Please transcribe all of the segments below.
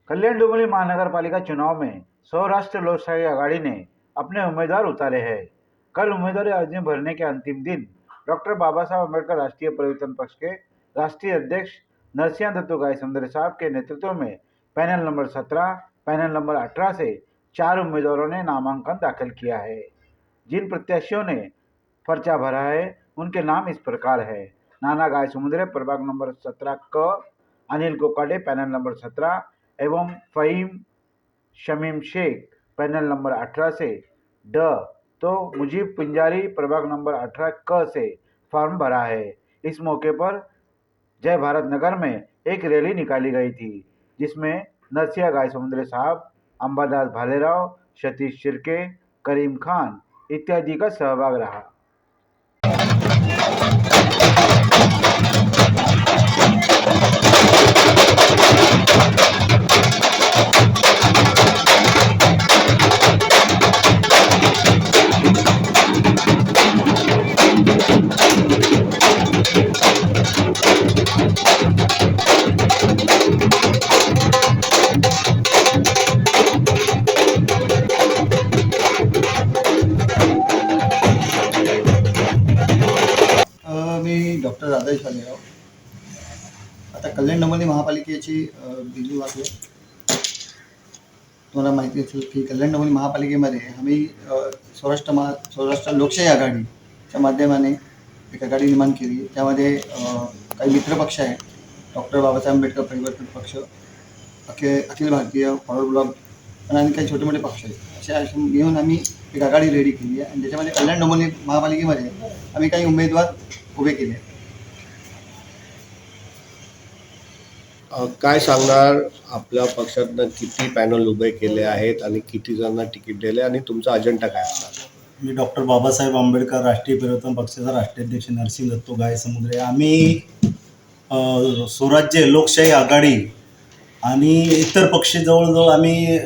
कल्याण डुमरी महानगर पालिका चुनाव में सौराष्ट्र लोकशाही आघाड़ी ने अपने उम्मीदवार उतारे हैं। कल उम्मीदवारी अर्जी भरने के अंतिम दिन डॉक्टर बाबा साहब अम्बेडकर राष्ट्रीय परिवर्तन पक्ष के राष्ट्रीय अध्यक्ष नरसिंह दत्तू गायसमुद्रे साहब के नेतृत्व में पैनल नंबर 17, पैनल नंबर 18 से 4 उम्मीदवारों ने नामांकन दाखिल किया है। जिन प्रत्याशियों ने पर्चा भरा है उनके नाम इस प्रकार है: नाना गायसमुद्रे प्रभाग नंबर 17 क, अनिल कोकाटे पैनल नंबर 17 एवं फ़हीम शमीम शेख पैनल नंबर 18 से ड, तो मुजीब पिंजारी प्रभाग नंबर 18 क से फॉर्म भरा है। इस मौके पर जय भारत नगर में एक रैली निकाली गई थी, जिसमें नरसिंह गायसमुद्रे साहब, अंबादास भालेराव, सतीश शिर्के, करीम खान इत्यादि का सहभाग रहा। मी डॉक्टर राधाई भालेराव. आता कल्याण डोंबिवली महापालिकेची दिल्ली वाचले. तुम्हाला माहिती असेल की कल्याण डोंबिवली महापालिकेमध्ये आम्ही सौराष्ट्र लोकशाही आघाडीच्या माध्यमाने एक आघाडी निर्माण केली. त्यामध्ये काही मित्रपक्ष आहेत, डॉक्टर बाबासाहेब आंबेडकर परिवर्तन पक्ष, अखिल भारतीय फॉरवर्ड ब्लॉक आणि काही छोटे मोठे पक्ष आहेत. असे मिळून आम्ही एक आघाडी रेडी केली आहे आणि त्याच्यामध्ये कल्याण डोंबिवली महापालिकेमध्ये आम्ही काही उमेदवार उभे केले. काय सांगणार, आपल्या पक्षातनं किती पॅनल उभे केले आहेत आणि किती जणांना तिकीट दिले आणि तुमचा अजेंडा काय असणार? मी डॉक्टर बाबासाहेब आंबेडकर राष्ट्रीय परिवर्तन पक्षाचा राष्ट्रीय अध्यक्ष नरसिंह दत्तू गायसमुद्रे. आम्ही स्वराज्य लोकशाही आघाडी आणि इतर पक्ष जवळजवळ आम्ही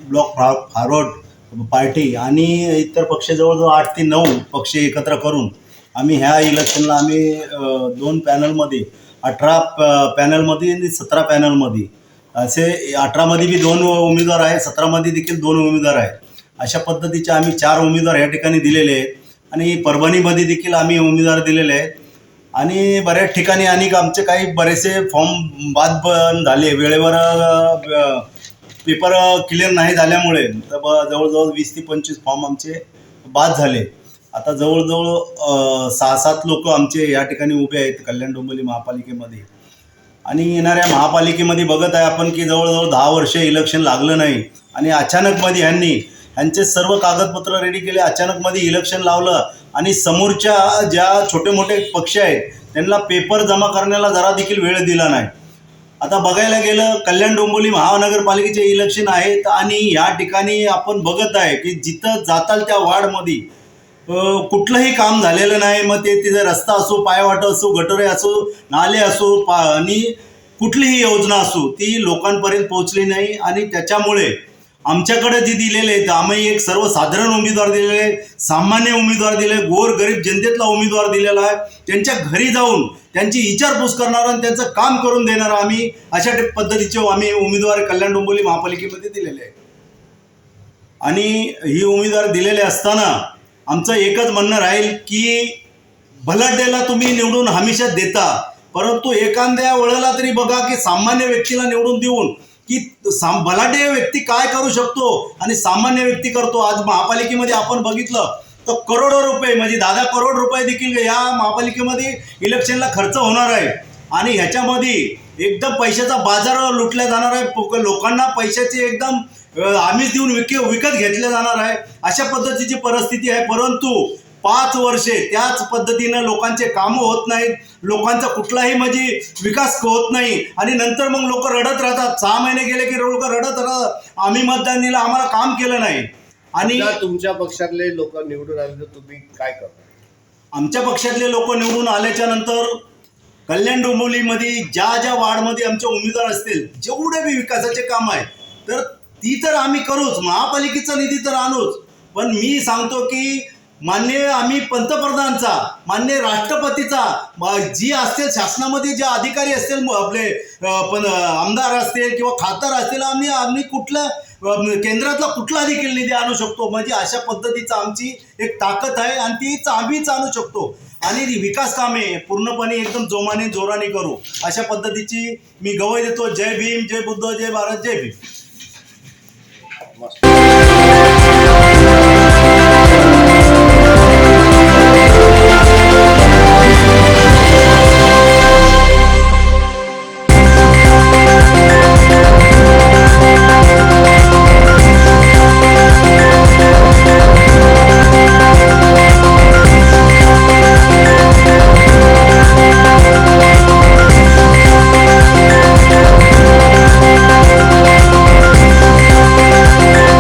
ब्लॉक फॉरवर्ड पार्टी आणि इतर पक्ष जवळजवळ 8 ते 9 पक्ष एकत्र करून आम्ही ह्या इलेक्शनला आम्ही 2 पॅनलमध्ये 18 पॅनलमध्ये आणि 17 पॅनलमध्ये असे 18मध्ये बी 2 उमेदवार आहेत, 17मध्ये देखील 2 उमेदवार आहेत. अशा पद्धतीचे आम्ही 4 उमेदवार या ठिकाणी दिलेले आहेत आणि परभणीमध्ये देखील आम्ही उमेदवार दिलेले आहेत आणि बऱ्याच ठिकाणी आणि आमचे काही बरेचसे फॉर्म बाद पण झाले. वेळेवर पेपर क्लिअर नाही झाल्यामुळे जवळजवळ 20 ते 25 फॉर्म आमचे बाद झाले. आता जवळजवळ 6-7 लोक आमचे या ठिकाणी उभे आहेत कल्याण डोंबिवली महापालिकेमध्ये. आणि येणाऱ्या महापालिकेमध्ये बघत आहे आपण की जवळजवळ 10 वर्षे इलेक्शन लागलं नाही आणि अचानकमध्ये यांचे सर्व कागदपत्र रेडी केले, अचानकमध्ये इलेक्शन लावलं आणि समोरच्या ज्या छोटे मोठे पक्ष आहेत त्यांना पेपर जमा करण्याला जरा देखील वेळ दिला नाही. आता बघायला गेलं कल्याण डोंबिवली महानगरपालिकेचे इलेक्शन आहेत आणि या ठिकाणी आपण बघत आहे की जिथं जाताल त्या वार्डमध्ये कुठलंही काम झालेलं नाही. मग ते तिथे रस्ता असो, पायवाटं असो, गटरे असो, नाले असो आणि कुठलीही योजना असो ती लोकांपर्यंत पोहोचली नाही. आणि त्याच्यामुळे आमच्याकडे जी दिलेले आहेत, आम्ही एक सर्वसाधारण उमेदवार दिलेले आहे, सामान्य उमेदवार दिले, गोरगरीब जनतेतला उमेदवार दिलेला आहे. त्यांच्या घरी जाऊन त्यांची विचारपूस करणारा आणि त्यांचं काम करून देणारा आम्ही अशा पद्धतीचे आम्ही उमेदवार कल्याण डोंबिवली महापालिकेमध्ये दिलेले आहे. आणि ही उमेदवार दिलेले असताना आमचं एकच म्हणणं राहील की भलाड्याला तुम्ही निवडून हमेशा देता, परंतु एखाद्या वेळेला तरी बघा की सामान्य व्यक्तीला निवडून देऊन की भलाड्या व्यक्ती काय करू शकतो आणि सामान्य व्यक्ती करतो. आज महापालिकेमध्ये आपण बघितलं तर करोडो रुपये म्हणजे 10 करोड रुपये देखील या महापालिकेमध्ये इलेक्शनला खर्च होणार आहे आणि ह्याच्यामध्ये एकदम पैशाचा बाजार लुटला जाणार आहे. लोकांना पैशाचे एकदम आम्हीच देऊन विकत घेतले जाणार आहे. अशा पद्धतीची परिस्थिती आहे. परंतु 5 वर्षे त्याच पद्धतीनं लोकांचे कामं होत नाहीत, लोकांचा कुठलाही म्हणजे विकास होत नाही आणि नंतर मग लोक रडत राहतात. 6 महिने गेले की लोक रडत राहतात, आम्ही मतदान दिलं, आम्हाला काम केलं नाही. आणि तुमच्या पक्षातले लोक निवडून आले तर तुम्ही काय करता? आमच्या पक्षातले लोक निवडून आल्याच्या नंतर कल्याण डोंबिवलीमध्ये ज्या वार्डमध्ये आमचे उमेदवार असतील, जेवढे बी विकासाचे काम आहे तर ती तर आम्ही करूच, महापालिकेचा निधी तर आणूच. पण मी सांगतो की मान्य आम्ही पंतप्रधानचा, मान्य राष्ट्रपतीचा, जी असतील शासनामध्ये जे अधिकारी असतील आपले पण आमदार असतील किंवा खासदार असतील, आम्ही कुठलं केंद्रातला कुठला देखील निधी आणू शकतो. म्हणजे अशा पद्धतीचं आमची एक ताकद आहे आणि तीच आम्हीच आणू शकतो आणि विकास कामे पूर्णपणे एकदम जोमाने जोराने करू अशा पद्धतीची मी गवाही देतो. जय भीम, जय बुद्ध, जय भारत, जय भीम. मस्त.